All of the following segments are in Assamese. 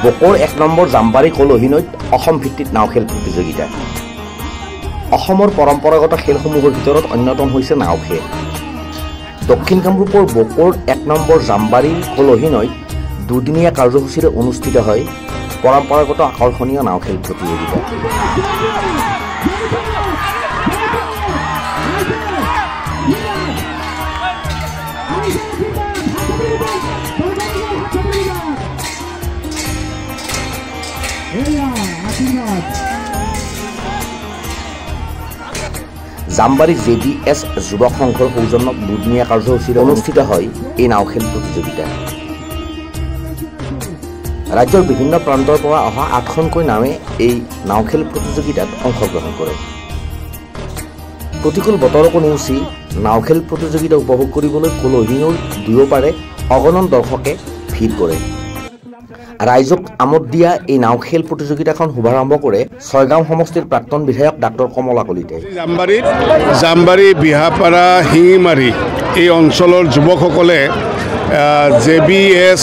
বকৰ 1 নম্বৰ জাম্বাৰী কলহিনৈত অসম ভিত্তিক নাও খেল প্ৰতিযোগিতা। অসমৰ পৰম্পৰাগত খেলসমূহৰ ভিতৰত অন্যতম হৈছে নাও খেল। দক্ষিণ কামৰূপৰ বকৰ 1 নম্বৰ জাম্বাৰী কলহিনৈত দুদিনীয়া কাৰ্যসূচীৰে অনুষ্ঠিত হয় পৰম্পৰাগত আকৰ্ষণীয় নাও খেল প্ৰতিযোগিতা। জাম্বাৰী JBS যুৱক সংঘৰ সৌজন্যত দুদিনীয়া কাৰ্যসূচীৰে অনুষ্ঠিত হয় এই নাও খেল প্ৰতিযোগিতা। ৰাজ্যৰ বিভিন্ন প্ৰান্তৰ পৰা অহা 8খনকৈ নাৱে এই নাও খেল প্ৰতিযোগিতাত অংশগ্ৰহণ কৰে। প্ৰতিকূল বতৰকো নেওচি নাও খেল প্ৰতিযোগিতা উপভোগ কৰিবলৈ কলহিনৈৰ দুয়োপাৰে অগণন দৰ্শকে ভিৰ কৰে। ৰাইজক আমোদ দিয়া এই নাও খেল প্ৰতিযোগিতাখন শুভাৰম্ভ কৰে ছয়গাঁও সমষ্টিৰ প্ৰাক্তন বিধায়ক ডাক্তৰ কমলা কলিতাই। জাম্বাৰী বিহাপাৰা শিঙিমাৰী এই অঞ্চলৰ যুৱকসকলে JBS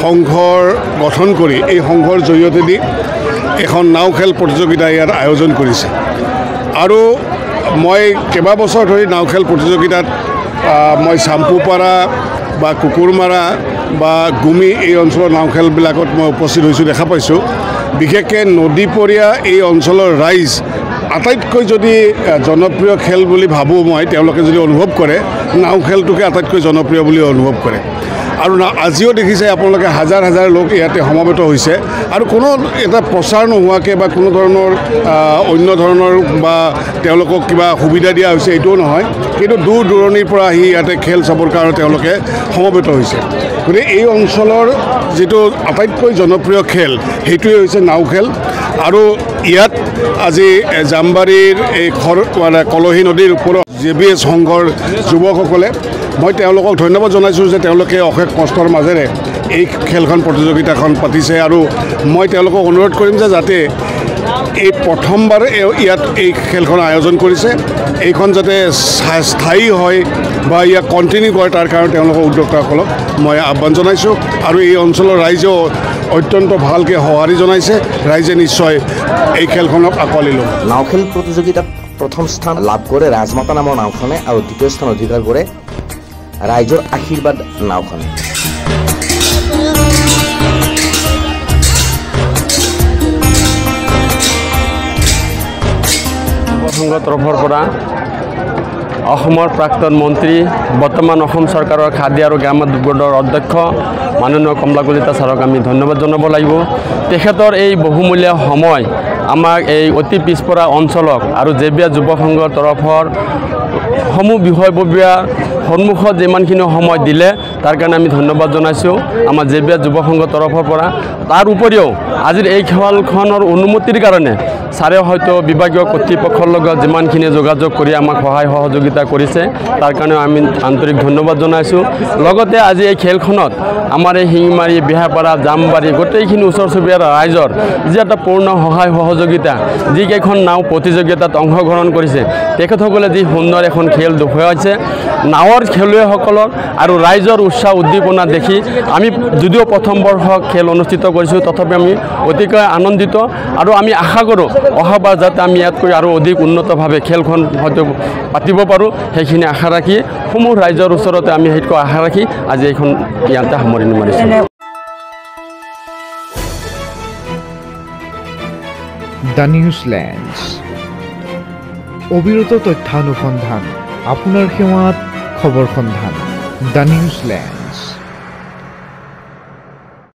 সংঘৰ গঠন কৰি এই সংঘৰ জৰিয়তেদি এখন নাও খেল প্ৰতিযোগিতা ইয়াত আয়োজন কৰিছে। আৰু মই কেইবাবছৰ ধৰি নাও খেল প্ৰতিযোগিতাত মই চাম্পুপাৰা বা কুকুৰমাৰা বা গুমি এই অঞ্চলৰ নাও খেলবিলাকত মই উপস্থিত হৈছোঁ, দেখা পাইছোঁ। বিশেষকৈ নদীপৰীয়া এই অঞ্চলৰ ৰাইজ আটাইতকৈ যদি জনপ্ৰিয় খেল বুলি ভাবোঁ মই, তেওঁলোকে যদি অনুভৱ কৰে নাও খেলটোকে আটাইতকৈ জনপ্ৰিয় বুলি অনুভৱ কৰে। আৰু আজিও দেখিছে আপোনালোকে হাজাৰ হাজাৰ লোক ইয়াতে সমবেত হৈছে। আৰু কোনো এটা প্ৰচাৰ নোহোৱাকৈ বা কোনো ধৰণৰ অন্য ধৰণৰ বা তেওঁলোকক কিবা সুবিধা দিয়া হৈছে এইটোও নহয়, কিন্তু দূৰ দূৰণিৰ পৰা আহি ইয়াতে খেল চাবৰ কাৰণে তেওঁলোকে সমবেত হৈছে। গতিকে এই অঞ্চলৰ যিটো আটাইতকৈ জনপ্ৰিয় খেল সেইটোৱে হৈছে নাও খেল। আৰু ইয়াত আজি জাম্বাৰীৰ এই কলহী নদীৰ ওপৰত JBS সংঘৰ যুৱকসকলে মই তেওঁলোকক ধন্যবাদ জনাইছোঁ যে তেওঁলোকে অশেষ কষ্টৰ মাজেৰে এই খেলখন প্ৰতিযোগিতাখন পাতিছে। আৰু মই তেওঁলোকক অনুৰোধ কৰিম যে যাতে এই প্ৰথমবাৰ ইয়াত এই খেলখন আয়োজন কৰিছে, এইখন যাতে স্থায়ী হয় বা ইয়াক কণ্টিনিউ কৰে তাৰ কাৰণে তেওঁলোকৰ উদ্যোক্তাসকলক মই আহ্বান জনাইছোঁ। আৰু এই অঞ্চলৰ ৰাইজেও অত্যন্ত ভালকৈ সঁহাৰি জনাইছে। ৰাইজে নিশ্চয় এই খেলখনক আঁকোৱালি ল'ব। নাও খেল প্ৰতিযোগিতাত প্ৰথম স্থান লাভ কৰে ৰাজমাতা নামৰ নাওখনে আৰু দ্বিতীয় স্থান অধিকাৰ কৰে ৰাইজৰ আশীৰ্বাদ নাওখনে। সংঘৰ তৰফৰ পৰা অসমৰ প্ৰাক্তন মন্ত্ৰী, বৰ্তমান অসম চৰকাৰৰ খাদ্য আৰু গ্ৰামোদ্যোগ বোৰ্ডৰ অধ্যক্ষ মাননীয় কমলা কলিতা ছাৰক আমি ধন্যবাদ জনাব লাগিব। তেখেতৰ এই বহুমূলীয়া সময় আমাক এই অতি পিছপৰা অঞ্চলক আৰু JBS যুৱ সংঘৰ তৰফৰ সমূহ বিষয়ববীয়াৰ সন্মুখত যিমানখিনি সময় দিলে তাৰ কাৰণে আমি ধন্যবাদ জনাইছোঁ আমাৰ JBS যুৱ সংঘৰ তৰফৰ পৰা। তাৰ উপৰিও আজিৰ এই খেলখনৰ অনুমতিৰ কাৰণে ছাৰে হয়তো বিভাগীয় কৰ্তৃপক্ষৰ লগত যিমানখিনি যোগাযোগ কৰি আমাক সহায় সহযোগিতা কৰিছে তাৰ কাৰণেও আমি আন্তৰিক ধন্যবাদ জনাইছোঁ। লগতে আজি এই খেলখনত আমাৰ এই শিঙিমাৰী, বিহাপাৰা, জামবাৰী গোটেইখিনি ওচৰ চুবুৰীয়া ৰাইজৰ যি এটা পূৰ্ণ সহায় সহযোগিতা, যিকেইখন নাও প্ৰতিযোগিতাত অংশগ্ৰহণ কৰিছে তেখেতসকলে যি সুন্দৰ এখন খেল দেখুৱাইছে, নাৱৰ খেলুৱৈসকলৰ আৰু ৰাইজৰ উৎসাহ উদ্দীপনা দেখি আমি যদিও প্ৰথম বৰ্ষ খেল অনুষ্ঠিত কৰিছোঁ তথাপি আমি অতিকৈ আনন্দিত। আৰু আমি আশা কৰোঁ অহাবাৰ যাতে আমি ইয়াতকৈ আৰু অধিক উন্নতভাৱে খেলখন হয়তো পাতিব পাৰোঁ, সেইখিনি আশা ৰাখি সমূহ ৰাইজৰ ওচৰতে আমি সেইটো আশা ৰাখি আজি এইখন ইয়াতে সামৰণি মাৰিছোঁ। দ্য নিউজলেণ্ডছ, অবিৰত তথ্যানুসন্ধান, আপোনাৰ সেৱাত খবৰ সন্ধান। দ্য নিউজলেণ্ড।